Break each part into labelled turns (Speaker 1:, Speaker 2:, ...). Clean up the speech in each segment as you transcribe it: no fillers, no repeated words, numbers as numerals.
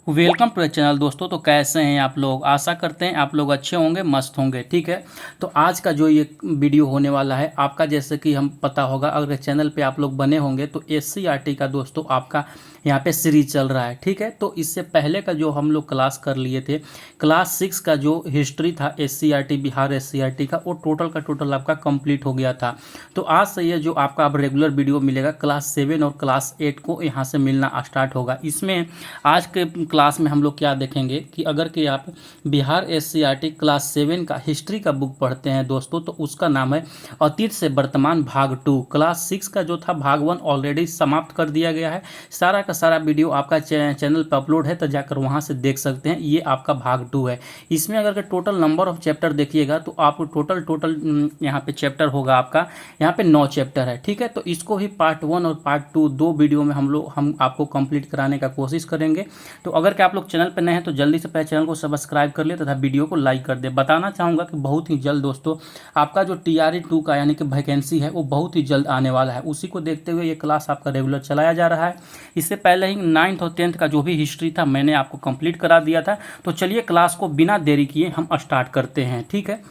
Speaker 1: Welcome to the channel दोस्तों। तो कैसे हैं आप लोग? आशा करते हैं आप लोग अच्छे होंगे, मस्त होंगे। ठीक है, तो आज का जो ये वीडियो होने वाला है आपका, जैसे कि हम पता होगा, अगर चैनल पे आप लोग बने होंगे तो एससीईआरटी का दोस्तों आपका यहाँ पे सीरीज चल रहा है। ठीक है, तो इससे पहले का जो हम लोग क्लास कर लिए थे, क्लास 6 का जो हिस्ट्री था एससीईआरटी बिहार एससीईआरटी का, वो टोटल का टोटल आपका कंप्लीट हो गया था। तो आज से ये जो आपका अब रेगुलर वीडियो मिलेगा क्लास 7 और क्लास 8 को यहाँ से मिलना स्टार्ट होगा। इसमें आज के क्लास में हम लोग क्या देखेंगे कि अगर कि आप बिहार एससीईआरटी क्लास 7 का हिस्ट्री का बुक पढ़ते हैं दोस्तों, तो उसका नाम है अतीत से वर्तमान भाग 2। क्लास 6 का जो था भाग 1 ऑलरेडी समाप्त कर दिया गया है। सारा का सारा वीडियो आपका चैनल पर अपलोड है, तो जाकर वहाँ से देख सकते हैं। ये आपका भाग 2 है। इसमें अगर टोटल नंबर ऑफ चैप्टर देखिएगा तो आप टोटल यहाँ पे चैप्टर होगा आपका, यहाँ पे 9 चैप्टर है। ठीक है, तो इसको ही पार्ट 1 और पार्ट 2 दो वीडियो में हम आपको कंप्लीट कराने का कोशिश करेंगे। तो अगर कि आप लोग चैनल पर नए हैं तो जल्दी से पहले चैनल को सब्सक्राइब कर ले तथा वीडियो को लाइक कर दे। बताना चाहूँगा कि बहुत ही जल्द दोस्तों आपका जो TRE 2 का यानी कि वैकेंसी है वो बहुत ही जल्द आने वाला है। उसी को देखते हुए ये क्लास आपका रेगुलर चलाया जा रहा है। इससे पहले ही 9th और 10th का जो भी हिस्ट्री था मैंने आपको कंप्लीट करा दिया था। तो चलिए क्लास को बिना देरी किए हम स्टार्ट करते हैं। ठीक है,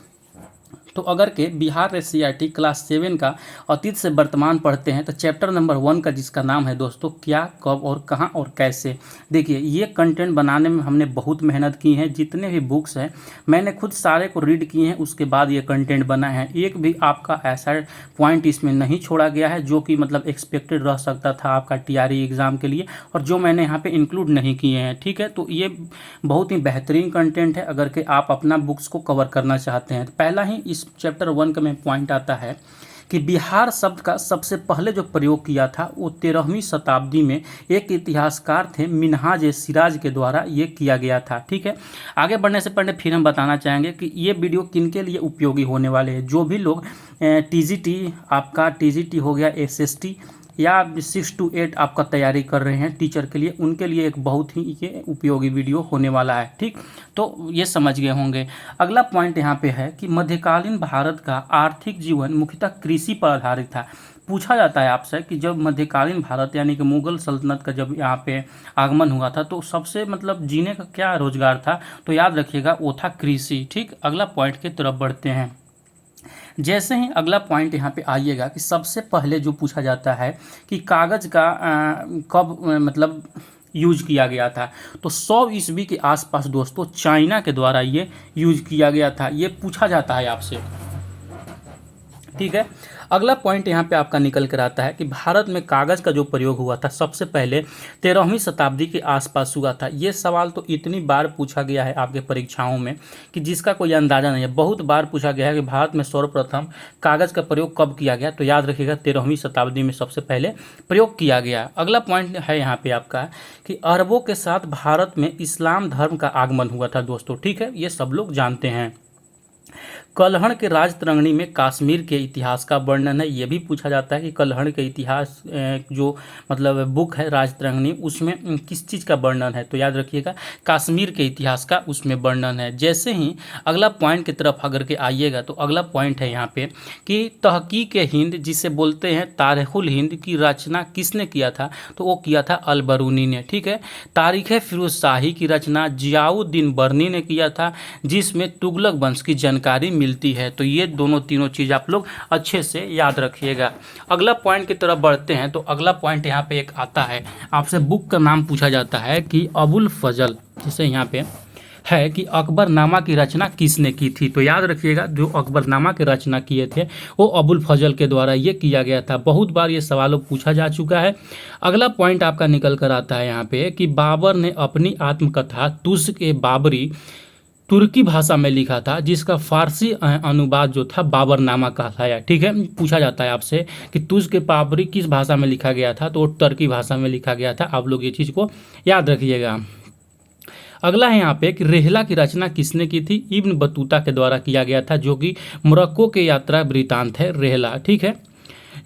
Speaker 1: तो अगर के बिहार एससीईआरटी क्लास 7 का अतीत से वर्तमान पढ़ते हैं तो चैप्टर नंबर 1 का जिसका नाम है दोस्तों क्या, कब और कहाँ और कैसे। देखिए, ये कंटेंट बनाने में हमने बहुत मेहनत की है। जितने भी बुक्स हैं मैंने खुद सारे को रीड किए हैं, उसके बाद ये कंटेंट बना है। एक भी आपका ऐसा पॉइंट इसमें नहीं छोड़ा गया है जो कि मतलब एक्सपेक्टेड रह सकता था आपका TRE एग्ज़ाम के लिए, और जो मैंने यहाँ पे इंक्लूड नहीं किए हैं। ठीक है, तो ये बहुत ही बेहतरीन कंटेंट है अगर कि आप अपना बुक्स को कवर करना चाहते हैं। तो पहला ही इस चैप्टर 1 का में पॉइंट आता है कि बिहार शब्द का सबसे पहले जो प्रयोग किया था वो 13वीं शताब्दी में एक इतिहासकार थे मिन्हाज ए सिराज के द्वारा ये किया गया था। ठीक है, आगे बढ़ने से पहले फिर हम बताना चाहेंगे कि ये वीडियो किन के लिए उपयोगी होने वाले हैं। जो भी लोग TGT, आपका TGT हो गया, SST या 6 to 8 आपका तैयारी कर रहे हैं टीचर के लिए, उनके लिए एक बहुत ही ये उपयोगी वीडियो होने वाला है। ठीक, तो ये समझ गए होंगे। अगला पॉइंट यहाँ पे है कि मध्यकालीन भारत का आर्थिक जीवन मुख्यतः कृषि पर आधारित था। पूछा जाता है आपसे कि जब मध्यकालीन भारत यानी कि मुगल सल्तनत का जब यहाँ पे आगमन हुआ था तो सबसे मतलब जीने का क्या रोजगार था, तो याद रखिएगा वो था कृषि। ठीक, अगला पॉइंट की तरफ बढ़ते हैं। जैसे ही अगला पॉइंट यहाँ पे आइएगा कि सबसे पहले जो पूछा जाता है कि कागज़ का कब मतलब यूज किया गया था, तो 100 ईस्वी के आसपास दोस्तों चाइना के द्वारा ये यूज किया गया था। ये पूछा जाता है आपसे। ठीक है, अगला पॉइंट यहाँ पे आपका निकल कर आता है कि भारत में कागज़ का जो प्रयोग हुआ था सबसे पहले 13वीं शताब्दी के आसपास हुआ था। ये सवाल तो इतनी बार पूछा गया है आपके परीक्षाओं में कि जिसका कोई अंदाज़ा नहीं है। बहुत बार पूछा गया है कि भारत में सर्वप्रथम कागज़ का प्रयोग कब किया गया, तो याद रखिएगा 13वीं शताब्दी में सबसे पहले प्रयोग किया गया। अगला पॉइंट है यहाँ पे आपका कि अरबों के साथ भारत में इस्लाम धर्म का आगमन हुआ था दोस्तों। ठीक है, ये सब लोग जानते हैं। कल्हड़ के राजतरंगिणी में कश्मीर के इतिहास का वर्णन है। ये भी पूछा जाता है कि कल्हड़ के इतिहास जो मतलब बुक है राजतरंगिणी, उसमें किस चीज़ का वर्णन है, तो याद रखिएगा कश्मीर के इतिहास का उसमें वर्णन है। जैसे ही अगला पॉइंट की तरफ अगर के आइएगा तो अगला पॉइंट है यहाँ पे कि तहकीक हिंद जिसे बोलते हैं तारीखुल हिंद की रचना किसने किया था, तो वो किया था अलबरूनी ने। ठीक है, तारीख फिरोज शाही की रचना जियाउद्दीन बर्नी ने किया था, जिसमें तुगलक वंश की जानकारी मिलती है। तो ये दोनों तीनों चीज़ आप लोग अच्छे से याद रखिएगा। अगला पॉइंट की तरफ बढ़ते हैं तो अगला पॉइंट यहाँ पे एक आता है, आपसे बुक का नाम पूछा जाता है कि अबुल फजल, जैसे यहाँ पे है कि अकबरनामा की रचना किसने की थी, तो याद रखिएगा जो अकबरनामा की रचना किए थे वो अबुल फजल के द्वारा ये किया गया था। बहुत बार ये सवालों पूछा जा चुका है। अगला पॉइंट आपका निकल कर आता है यहाँ पे कि बाबर ने अपनी आत्मकथा तुज़ ए बाबरी तुर्की भाषा में लिखा था, जिसका फारसी अनुवाद जो था बाबरनामा कहलाया। ठीक है, पूछा जाता है आपसे कि तुज़ के बाबरी किस भाषा में लिखा गया था, तो तुर्की भाषा में लिखा गया था। आप लोग ये चीज़ को याद रखिएगा। अगला है यहाँ पे कि रेहला की रचना किसने की थी, इब्न बतूता के द्वारा किया गया था, जो कि मोरक्को के यात्रा वृतांत है रेहला। ठीक है,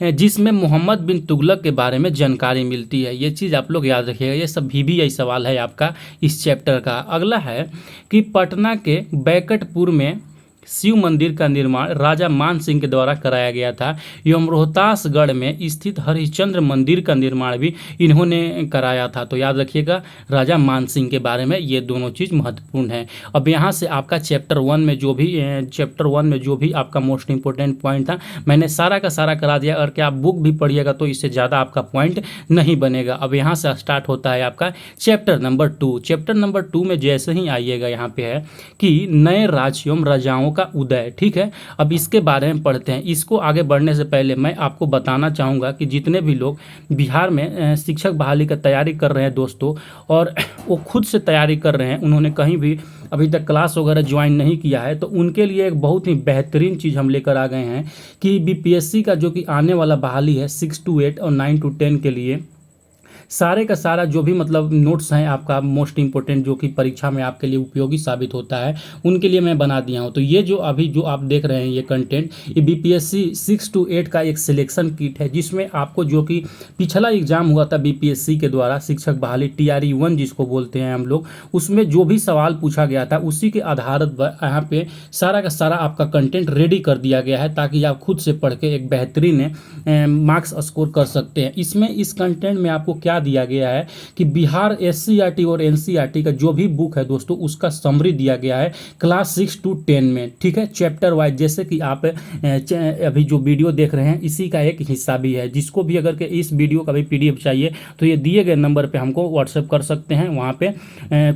Speaker 1: जिसमें मोहम्मद बिन तुगलक के बारे में जानकारी मिलती है। ये चीज़ आप लोग याद रखिएगा। ये सब VBI सवाल है आपका इस चैप्टर का। अगला है कि पटना के बैकटपुर में शिव मंदिर का निर्माण राजा मान सिंह के द्वारा कराया गया था एवं रोहतासगढ़ में स्थित हरिश्चंद्र मंदिर का निर्माण भी इन्होंने कराया था। तो याद रखिएगा राजा मान सिंह के बारे में ये दोनों चीज़ महत्वपूर्ण है। अब यहाँ से आपका चैप्टर वन में जो भी आपका मोस्ट इंपॉर्टेंट पॉइंट था मैंने सारा का सारा करा दिया। अगर क्या आप बुक भी पढ़िएगा तो इससे ज़्यादा आपका पॉइंट नहीं बनेगा। अब यहाँ से स्टार्ट होता है आपका चैप्टर नंबर 2। चैप्टर नंबर 2 में जैसे ही आइएगा यहाँ पे है कि नए राज्य एवं राजाओं का उदय। ठीक है, अब इसके बारे में पढ़ते हैं। इसको आगे बढ़ने से पहले मैं आपको बताना चाहूँगा कि जितने भी लोग बिहार में शिक्षक बहाली का तैयारी कर रहे हैं दोस्तों, और वो खुद से तैयारी कर रहे हैं, उन्होंने कहीं भी अभी तक क्लास वगैरह ज्वाइन नहीं किया है, तो उनके लिए एक बहुत ही बेहतरीन चीज़ हम लेकर आ गए हैं कि बीपीएससी का जो कि आने वाला बहाली है 6 to 8 और 9 to 10 के लिए सारे का सारा जो भी मतलब नोट्स हैं आपका मोस्ट इंपॉर्टेंट जो कि परीक्षा में आपके लिए उपयोगी साबित होता है, उनके लिए मैं बना दिया हूँ। तो ये जो अभी जो आप देख रहे हैं ये कंटेंट, ये बीपीएससी 6 to 8 का एक सिलेक्शन किट है, जिसमें आपको जो कि पिछला एग्जाम हुआ था बीपीएससी के द्वारा शिक्षक बहाली TRE 1 जिसको बोलते हैं हम लोग, उसमें जो भी सवाल पूछा गया था उसी के आधार पर यहाँ पे सारा का सारा आपका कंटेंट रेडी कर दिया गया है, ताकि आप खुद से पढ़ के एक बेहतरीन मार्क्स स्कोर कर सकते हैं। इसमें इस कंटेंट में आपको क्या दिया गया है कि बिहार SCRT और NCRT का जो भी बुक है दोस्तों उसका समरी दिया गया है क्लास 6 to 10 में। ठीक है, चैप्टर वाइज, जैसे कि आप अभी जो वीडियो देख रहे हैं इसी का एक हिस्सा भी है। जिसको भी अगर के इस वीडियो का भी PDF चाहिए तो ये दिए गए नंबर पे हमको व्हाट्सएप कर सकते हैं, वहाँ पे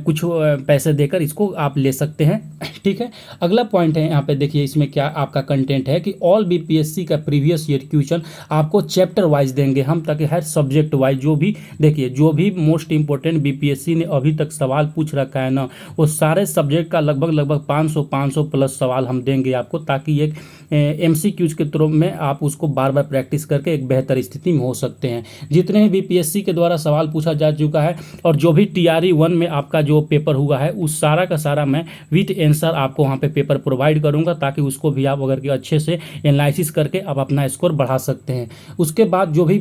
Speaker 1: कुछ पैसे देकर इसको आप ले सकते हैं। ठीक है, अगला पॉइंट है यहाँ पे देखिए, इसमें क्या आपका कंटेंट है कि ऑल BPSC का प्रीवियस ईयर क्वेश्चन आपको चैप्टर वाइज देंगे हम, ताकि हर सब्जेक्ट वाइज जो भी देखिए जो भी मोस्ट इंपॉर्टेंट बीपीएससी ने अभी तक सवाल पूछ रखा है ना, वो सारे सब्जेक्ट का लगभग 500 प्लस सवाल हम देंगे आपको, ताकि एक MCQs के थ्रू में आप उसको बार बार प्रैक्टिस करके एक बेहतर स्थिति में हो सकते हैं। जितने भी बीपीएससी के द्वारा सवाल पूछा जा चुका है और जो भी TRE 1 में आपका जो पेपर हुआ है उस सारा का सारा मैं विथ आंसर आपको वहाँ पे पेपर प्रोवाइड करूँगा, ताकि उसको भी आप अगर के अच्छे से एनालिसिस करके आप अपना स्कोर बढ़ा सकते हैं। उसके बाद जो भी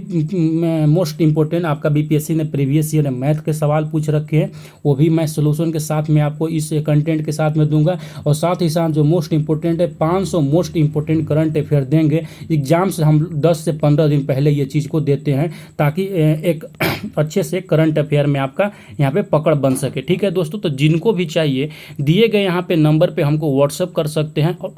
Speaker 1: मोस्ट इंपॉर्टेंट आपका बीपीएससी ने प्रीवियस ईयर मैथ के सवाल पूछ रखे हैं वो भी मैं सोल्यूशन के साथ में आपको इस कंटेंट के साथ में दूंगा, और साथ ही साथ जो मोस्ट इंपॉर्टेंट है 500 मोस्ट इंपॉर्टेंट करंट अफेयर देंगे। एग्जाम से हम 10 से 15 दिन पहले ये चीज़ को देते हैं, ताकि एक अच्छे से करंट अफेयर में आपका यहाँ पे पकड़ बन सके। ठीक है दोस्तों, तो जिनको भी चाहिए दिए गए यहाँ पे नंबर पे हमको व्हाट्सअप कर सकते हैं, और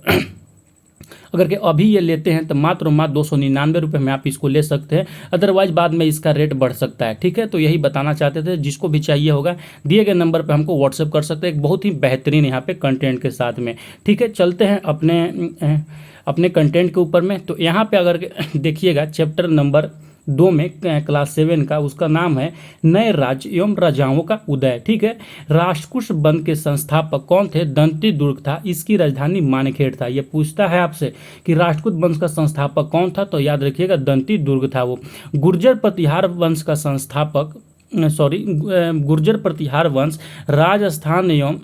Speaker 1: अगर के अभी ये लेते हैं तो मात्र 299 रुपये में आप इसको ले सकते हैं, अदरवाइज बाद में इसका रेट बढ़ सकता है। ठीक है, तो यही बताना चाहते थे, जिसको भी चाहिए होगा दिए गए नंबर पे हमको व्हाट्सएप कर सकते हैं, एक बहुत ही बेहतरीन यहाँ पे कंटेंट के साथ में। ठीक है, चलते हैं अपने कंटेंट के ऊपर में। तो यहाँ पे अगर देखिएगा चैप्टर नंबर 2 में क्लास 7 का, उसका नाम है नए राज्य एवं राजाओं का उदय। ठीक है, राष्ट्रकूट वंश के संस्थापक कौन थे? दंती दुर्ग था, इसकी राजधानी मानेखेड़ था। ये पूछता है आपसे कि राष्ट्रकूट वंश का संस्थापक कौन था, तो याद रखिएगा दंती दुर्ग था वो। गुर्जर प्रतिहार वंश का संस्थापक गुर्जर प्रतिहार वंश राजस्थान एवं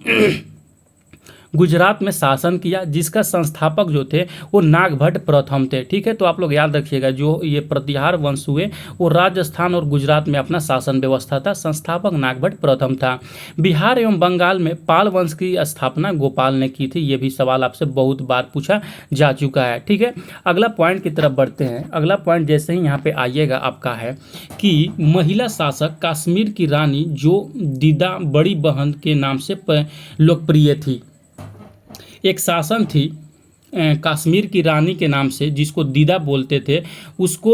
Speaker 1: गुजरात में शासन किया, जिसका संस्थापक जो थे वो नागभट्ट प्रथम थे। ठीक है, तो आप लोग याद रखिएगा जो ये प्रतिहार वंश हुए वो राजस्थान और गुजरात में अपना शासन व्यवस्था था, संस्थापक नागभट्ट प्रथम था। बिहार एवं बंगाल में पाल वंश की स्थापना गोपाल ने की थी, ये भी सवाल आपसे बहुत बार पूछा जा चुका है। ठीक है, अगला पॉइंट की तरफ बढ़ते हैं। अगला पॉइंट जैसे ही यहाँ पे आइएगा आपका है कि महिला शासक कश्मीर की रानी जो दीदा बड़ी बहन के नाम से लोकप्रिय थी। एक शासन थी कश्मीर की रानी के नाम से, जिसको दीदा बोलते थे, उसको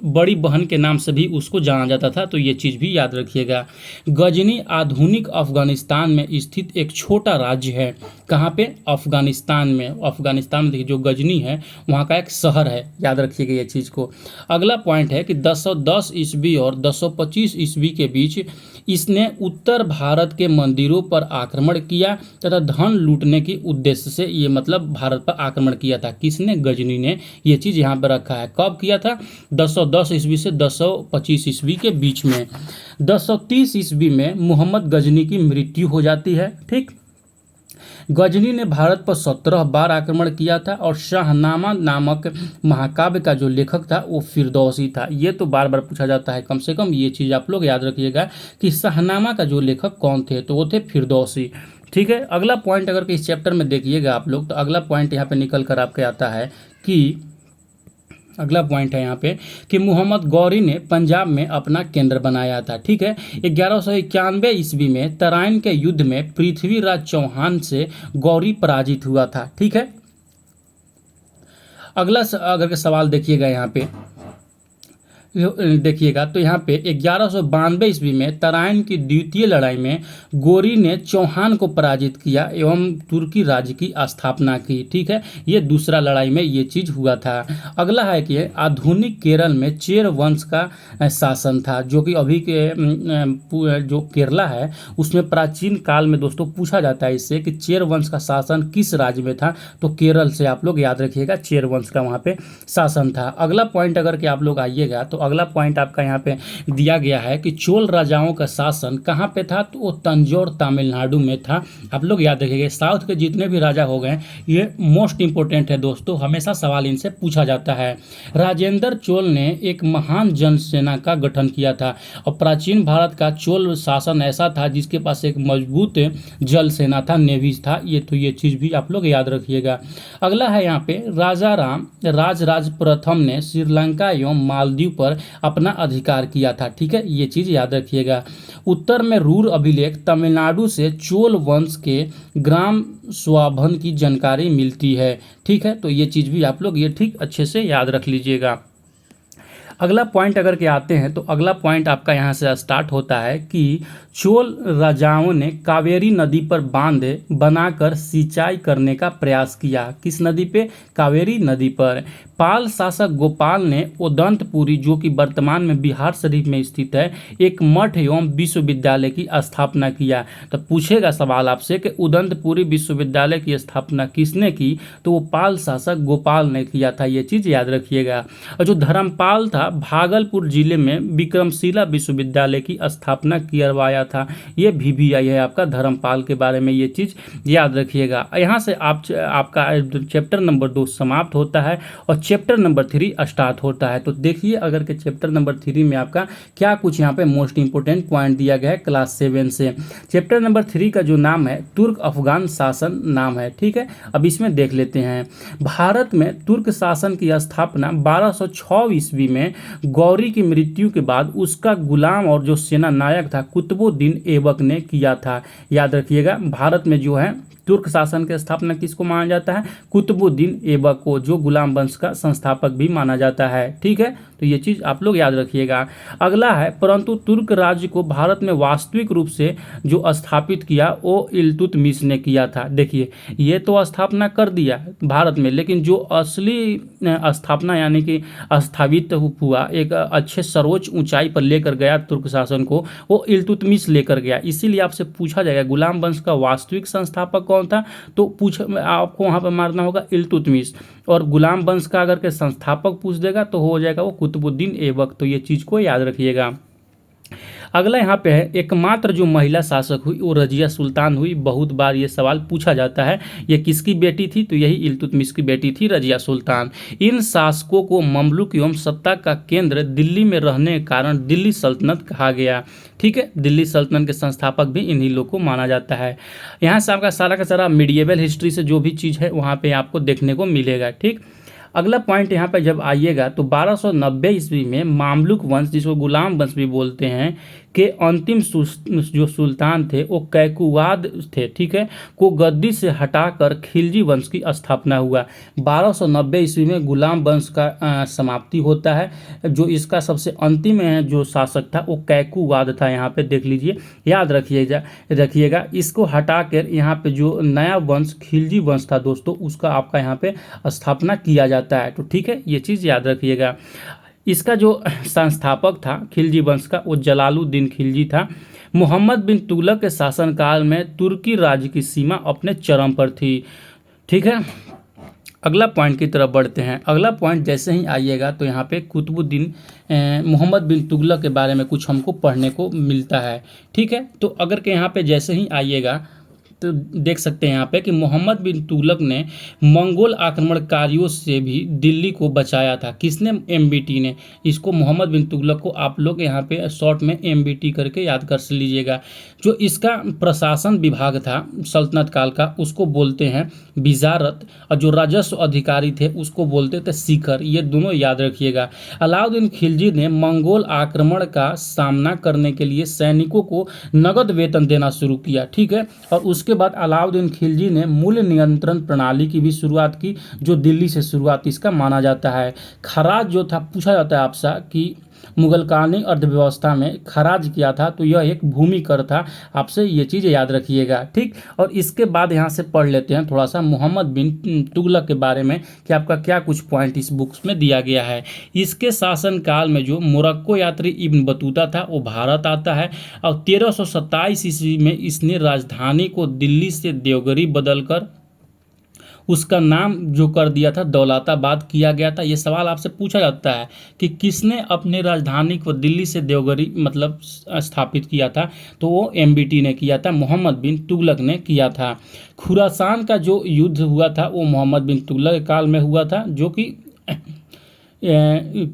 Speaker 1: बड़ी बहन के नाम से भी उसको जाना जाता था, तो ये चीज़ भी याद रखिएगा। गजनी आधुनिक अफगानिस्तान में स्थित एक छोटा राज्य है। कहाँ पे? अफगानिस्तान में। अफगानिस्तान में देखिए जो गजनी है वहाँ का एक शहर है, याद रखिएगा ये चीज़ को। अगला पॉइंट है कि 1010 ईस्वी और 1025 ईस्वी के बीच इसने उत्तर भारत के मंदिरों पर आक्रमण किया तथा धन लूटने के उद्देश्य से, ये मतलब भारत पर आक्रमण किया था। किसने? गजनी ने। ये चीज़ यहाँ पर रखा है। कब किया था? 1010 ईस्वी से 1025 ईस्वी के बीच में। 1030 ईस्वी में मोहम्मद गजनी की मृत्यु हो जाती है। ठीक, गजनी ने भारत पर 17 बार आक्रमण किया था, और शाहनामा नामक महाकाव्य का जो लेखक था वो फिरदौसी था। ये तो बार बार पूछा जाता है, कम से कम ये चीज़ आप लोग याद रखिएगा कि शाहनामा का जो लेखक कौन थे, तो वो थे फिरदौसी। ठीक है। अगला पॉइंट अगर इस चैप्टर में देखिएगा आप लोग, तो अगला पॉइंट यहाँ पे निकल कर आपके आता है कि अगला पॉइंट है यहाँ पे कि मोहम्मद गौरी ने पंजाब में अपना केंद्र बनाया था। ठीक है। 1191 ईस्वी में तराइन के युद्ध में पृथ्वीराज चौहान से गौरी पराजित हुआ था। ठीक है। अगला अगर के सवाल देखिएगा यहाँ पे, देखिएगा तो यहाँ पे 1192 ईस्वी में तराइन की द्वितीय लड़ाई में गौरी ने चौहान को पराजित किया एवं तुर्की राज्य की स्थापना की। ठीक है। ये दूसरा लड़ाई में ये चीज़ हुआ था। अगला है कि आधुनिक केरल में चेर वंश का शासन था, जो कि अभी के जो केरला है उसमें प्राचीन काल में दोस्तों पूछा जाता है इससे कि चेर वंश का शासन किस राज्य में था, तो केरल से आप लोग याद रखिएगा चेर वंश का वहाँ पे शासन था। अगला पॉइंट अगर कि आप लोग आइएगा तो अगला पॉइंट आपका यहाँ पे दिया गया है कि चोल राजाओं का शासन कहाँ पे था, तो वो तंजौर तमिलनाडु में था। आप लोग याद रखिएगा साउथ के जितने भी राजा हो गए ये मोस्ट इंपोर्टेंट है दोस्तों, हमेशा सवाल इनसे पूछा जाता है। राजेंद्र चोल ने एक महान जनसेना का गठन किया था और प्राचीन भारत का चोल शासन ऐसा था जिसके पास एक मजबूत जल सेना था, नेवी था। ये चीज़ भी आप लोग याद रखिएगा। अगला है यहाँ पे राजा राम राजराज प्रथम ने श्रीलंका एवं मालदीव पर अपना अधिकार किया था। ठीक है। ये चीज़ याद रखिएगा। उत्तर में रूर अभिलेख तमिलनाडु से चोल वंश के ग्राम स्वाभन की जानकारी मिलती है। ठीक है। तो ये चीज़ भी आप लोग ये ठीक अच्छे से याद रख लीजिएगा। अगला पॉइंट अगर के आते हैं तो अगला पॉइंट आपका यहाँ से स्टार्ट होता है कि चोल राजाओं ने कावेरी नदी पर बांध बनाकर सिंचाई करने का प्रयास किया। किस नदी पे? कावेरी नदी पर। पाल शासक गोपाल ने उदंतपुरी, जो कि वर्तमान में बिहार शरीफ में स्थित है, एक मठ एवं विश्वविद्यालय की स्थापना किया। तो पूछेगा सवाल आपसे कि उदंतपुरी विश्वविद्यालय की स्थापना किसने की, तो वो पाल शासक गोपाल ने किया था। ये चीज़ याद रखिएगा। और जो धर्मपाल था भागलपुर जिले में विक्रमशिला विश्वविद्यालय की स्थापना करवाया था। ये भी आई है आपका धर्मपाल के बारे में, ये चीज़ याद रखिएगा। यहाँ से आपका चैप्टर नंबर 2 समाप्त होता है और चैप्टर नंबर 3 स्टार्ट होता है। तो देखिए अगर के चैप्टर नंबर 3 में आपका क्या कुछ यहाँ पे मोस्ट इंपोर्टेंट पॉइंट दिया गया है क्लास 7 से। चैप्टर नंबर 3 का जो नाम है तुर्क अफगान शासन नाम है। ठीक है। अब इसमें देख लेते हैं। भारत में तुर्क शासन की स्थापना 1206 ईस्वी में गौरी की मृत्यु के बाद उसका गुलाम और जो सेना नायक था कुतुबुद्दीन ऐबक ने किया था। याद रखिएगा भारत में जो है तुर्क शासन की स्थापना किसको माना जाता है? कुतुबुद्दीन ऐबक को, जो गुलाम वंश का संस्थापक भी माना जाता है। ठीक है। तो ये चीज़ आप लोग याद रखिएगा। अगला है परंतु तुर्क राज्य को भारत में वास्तविक रूप से जो स्थापित किया वो इल्तुतमिश ने किया था। देखिए ये तो स्थापना कर दिया भारत में, लेकिन जो असली स्थापना यानी कि स्थापित हुआ एक अच्छे सर्वोच्च ऊंचाई पर लेकर गया तुर्क शासन को, वो इल्तुतमिश लेकर गया। इसीलिए आपसे पूछा जाएगा गुलाम वंश का वास्तविक संस्थापक कौन था, तो आपको वहाँ पर मारना होगा इल्तुतमिश। और गुलाम वंश का अगर के संस्थापक पूछ देगा तो हो जाएगा वो कुतुबुद्दीन ऐबक। तो ये चीज़ को याद रखिएगा। अगला यहाँ पे है एकमात्र जो महिला शासक हुई वो रजिया सुल्तान हुई। बहुत बार ये सवाल पूछा जाता है ये किसकी बेटी थी, तो यही इल्तुतमिश की बेटी थी रजिया सुल्तान। इन शासकों को ममलुक एवं सत्ता का केंद्र दिल्ली में रहने के कारण दिल्ली सल्तनत कहा गया। ठीक है। दिल्ली सल्तनत के संस्थापक भी इन्हीं लोग को माना जाता है। यहाँ से आपका सारा का सारा मीडिएवल हिस्ट्री से जो भी चीज़ है वहाँ पे आपको देखने को मिलेगा। ठीक। अगला पॉइंट यहाँ पर जब आइएगा तो 1290 ईस्वी में मामलुक वंश, जिसको गुलाम वंश भी बोलते हैं, के अंतिम जो सुल्तान थे वो कैकुवाद थे। ठीक है। को गद्दी से हटाकर खिलजी वंश की स्थापना हुआ। 1290 ईस्वी में गुलाम वंश का समाप्ति होता है। जो इसका सबसे अंतिम जो शासक था वो कैकुवाद था। यहाँ पे देख लीजिए, याद रखिएगा। इसको हटाकर यहाँ पे जो नया वंश खिलजी वंश था दोस्तों, उसका आपका यहाँ पे स्थापना किया जाता है। तो ठीक है, ये चीज़ याद रखिएगा। इसका जो संस्थापक था खिलजी वंश का वो जलालुद्दीन खिलजी था। मोहम्मद बिन तुगलक के शासनकाल में तुर्की राज्य की सीमा अपने चरम पर थी। ठीक है। अगला पॉइंट की तरफ बढ़ते हैं। अगला पॉइंट जैसे ही आइएगा तो यहाँ पे कुतुबुद्दीन मोहम्मद बिन तुगलक के बारे में कुछ हमको पढ़ने को मिलता है। ठीक है। तो अगर के यहाँ पे जैसे ही आइएगा तो देख सकते हैं यहाँ पे कि मोहम्मद बिन तुगलक ने मंगोल आक्रमणकारियों से भी दिल्ली को बचाया था। किसने? एमबीटी ने। इसको मोहम्मद बिन तुगलक को आप लोग यहाँ पे शॉर्ट में एमबीटी करके याद कर लीजिएगा। जो इसका प्रशासन विभाग था सल्तनत काल का उसको बोलते हैं विजारत, और जो राजस्व अधिकारी थे उसको बोलते थे सीकर। ये दोनों याद रखिएगा। अलाउद्दीन खिलजी ने मंगोल आक्रमण का सामना करने के लिए सैनिकों को नगद वेतन देना शुरू किया, ठीक है। और उसके बाद अलाउद्दीन खिलजी ने मूल्य नियंत्रण प्रणाली की भी शुरुआत की, जो दिल्ली से शुरुआत इसका माना जाता है। खराज जो था, पूछा जाता है आपसे कि मुगलकानी अर्थव्यवस्था में खराज किया था, तो यह एक भूमि कर था। आपसे ये चीज़ याद रखिएगा, ठीक। और इसके बाद यहाँ से पढ़ लेते हैं थोड़ा सा मोहम्मद बिन तुगलक के बारे में कि आपका क्या कुछ पॉइंट इस बुक्स में दिया गया है। इसके शासनकाल में जो मोरक्को यात्री इब्न बतूता था वो भारत आता है, और 1327 ईस्वी में इसने राजधानी को दिल्ली से देवगिरी बदलकर उसका नाम जो कर दिया था दौलताबाद किया गया था। ये सवाल आपसे पूछा जाता है कि किसने अपनी राजधानी को दिल्ली से देवगिरी मतलब स्थापित किया था, तो वो एमबीटी ने किया था, मोहम्मद बिन तुगलक ने किया था। खुरासान का जो युद्ध हुआ था वो मोहम्मद बिन तुगलक के काल में हुआ था, जो कि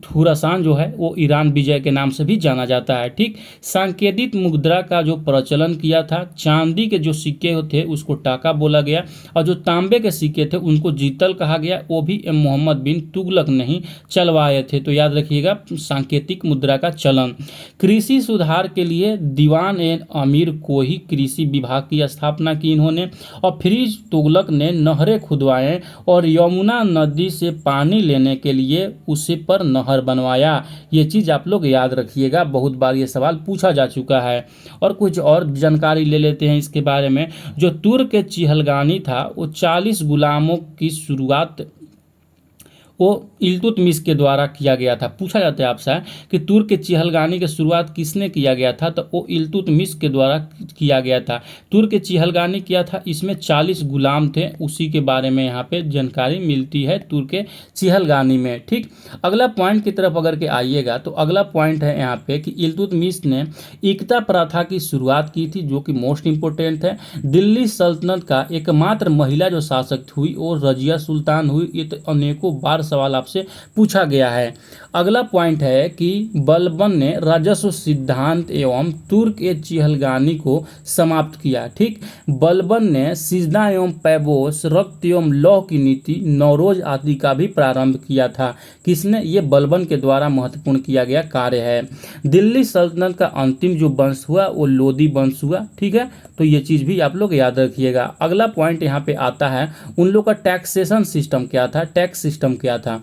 Speaker 1: खुरासान जो है वो ईरान विजय के नाम से भी जाना जाता है, ठीक। सांकेतिक मुद्रा का जो प्रचलन किया था, चांदी के जो सिक्के थे उसको टाका बोला गया, और जो तांबे के सिक्के थे उनको जीतल कहा गया, वो भी मोहम्मद बिन तुगलक नहीं चलवाए थे। तो याद रखिएगा सांकेतिक मुद्रा का चलन। कृषि सुधार के लिए दीवान ए अमीर को ही कृषि विभाग की स्थापना की इन्होंने, और फिर तुगलक ने नहरें खुदवाएं और यमुना नदी से पानी लेने के लिए उसी पर नहर बनवाया। ये चीज़ आप लोग याद रखिएगा, बहुत बार ये सवाल पूछा जा चुका है। और कुछ और जानकारी ले लेते हैं इसके बारे में। जो तुर्क के चिहलगानी था वो 40 गुलामों की शुरुआत वो इल्तुतमिश के द्वारा किया गया था। पूछा जाता है आपसे कि तुर्क के चिहलगानी की शुरुआत किसने किया गया था, तो वो इल्तुतमिश के द्वारा किया गया था। तुर्क के चिहलगानी किया था, इसमें 40 गुलाम थे, उसी के बारे में यहाँ पे जानकारी मिलती है तुर्क के चिहलगानी में, ठीक। अगला पॉइंट की तरफ अगर के आइएगा तो अगला पॉइंट है यहाँ पे कि इल्तुतमिश ने एकता प्रथा की शुरुआत की थी, जो कि मोस्ट इंपोर्टेंट है। दिल्ली सल्तनत का एकमात्र महिला जो शासक हुई वो रजिया सुल्तान हुई। ये तो अनेकों बार सवाल आपसे पूछा गया है। अगला पॉइंट है कि बलबन ने राजस्व सिद्धांत एवं तुर्क के चिहलगानी को समाप्त किया, ठीक। बलबन ने सिजदा एवं पैबोस, रक्त एवं लौह की नीति, नौरोज आदि का भी प्रारंभ किया था। किसने? ये बलबन के द्वारा महत्वपूर्ण किया गया कार्य है। दिल्ली सल्तनत का अंतिम जो वंश हुआ वो लोदी वंश हुआ, ठीक है। तो ये चीज़ भी आप लोग याद रखिएगा। अगला पॉइंट यहाँ पे आता है उन लोग का टैक्सेशन सिस्टम क्या था, टैक्स सिस्टम क्या था।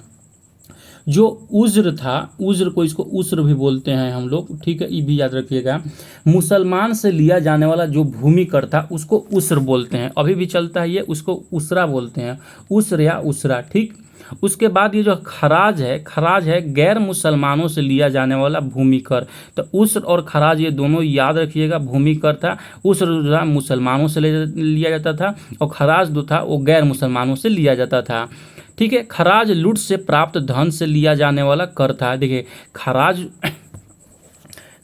Speaker 1: जो उज्र था, उज्र को इसको उस्र भी बोलते हैं हम लोग, ठीक है, ये भी याद रखिएगा। मुसलमान से लिया जाने वाला जो भूमि कर था उसको उस्र बोलते हैं, अभी भी चलता है ये, उसको उसरा बोलते हैं, उस्र या उसरा, ठीक। उसके बाद ये जो खराज है गैर मुसलमानों से लिया जाने वाला भूमि कर। तो उस्र और खराज ये दोनों याद रखिएगा। भूमि कर था, उस्र मुसलमानों से लिया जाता था, और खराज जो था वो गैर मुसलमानों से लिया जाता था, ठीक है। खराज लूट से प्राप्त धन से लिया जाने वाला कर था। देखिए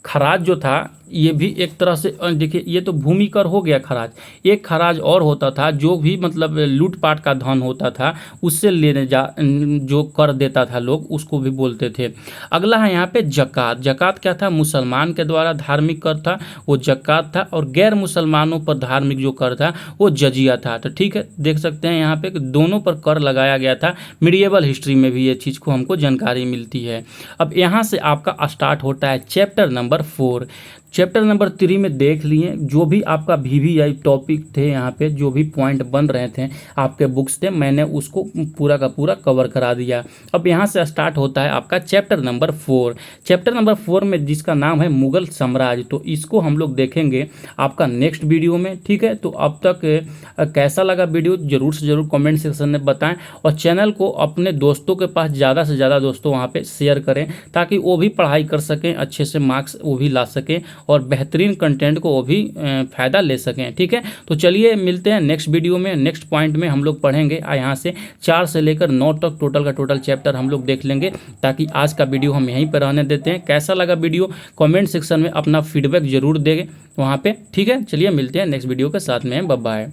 Speaker 1: खराज जो था ये भी एक तरह से, देखिए ये तो भूमि कर हो गया खराज। एक खराज और होता था जो भी मतलब लूटपाट का धन होता था उससे लेने जो कर देता था लोग, उसको भी बोलते थे। अगला है यहाँ पे जक़ात। जक़ात क्या था? मुसलमान के द्वारा धार्मिक कर था, वो जक़ात था, और गैर मुसलमानों पर धार्मिक जो कर था वो जजिया था। तो ठीक है, देख सकते हैं यहाँ पे दोनों पर कर लगाया गया था। मीडिएवल हिस्ट्री में भी ये चीज़ को हमको जानकारी मिलती है। अब यहाँ से आपका स्टार्ट होता है चैप्टर नंबर 4। चैप्टर नंबर 3 में देख लिए जो भी आपका VVI टॉपिक थे, यहाँ पे जो भी पॉइंट बन रहे थे आपके बुक्स थे, मैंने उसको पूरा का पूरा कवर करा दिया। अब यहाँ से स्टार्ट होता है आपका चैप्टर नंबर 4। चैप्टर नंबर 4 में जिसका नाम है मुगल साम्राज्य, तो इसको हम लोग देखेंगे आपका नेक्स्ट वीडियो में। ठीक है, तो अब तक कैसा लगा वीडियो ज़रूर से ज़रूर कमेंट सेक्शन में बताएं, और चैनल को अपने दोस्तों के पास ज़्यादा से ज़्यादा दोस्तों वहाँ पर शेयर करें, ताकि वो भी पढ़ाई कर सकें, अच्छे से मार्क्स वो भी ला सकें और बेहतरीन कंटेंट को वो भी फ़ायदा ले सकें। ठीक है, तो चलिए मिलते हैं नेक्स्ट वीडियो में। नेक्स्ट पॉइंट में हम लोग पढ़ेंगे यहाँ से 4 से लेकर 9 तक टोटल का टोटल चैप्टर हम लोग देख लेंगे, ताकि आज का वीडियो हम यहीं पर रहने देते हैं। कैसा लगा वीडियो कमेंट सेक्शन में अपना फीडबैक जरूर दें वहाँ पे। ठीक है, चलिए मिलते हैं नेक्स्ट वीडियो के साथ में। Bye bye.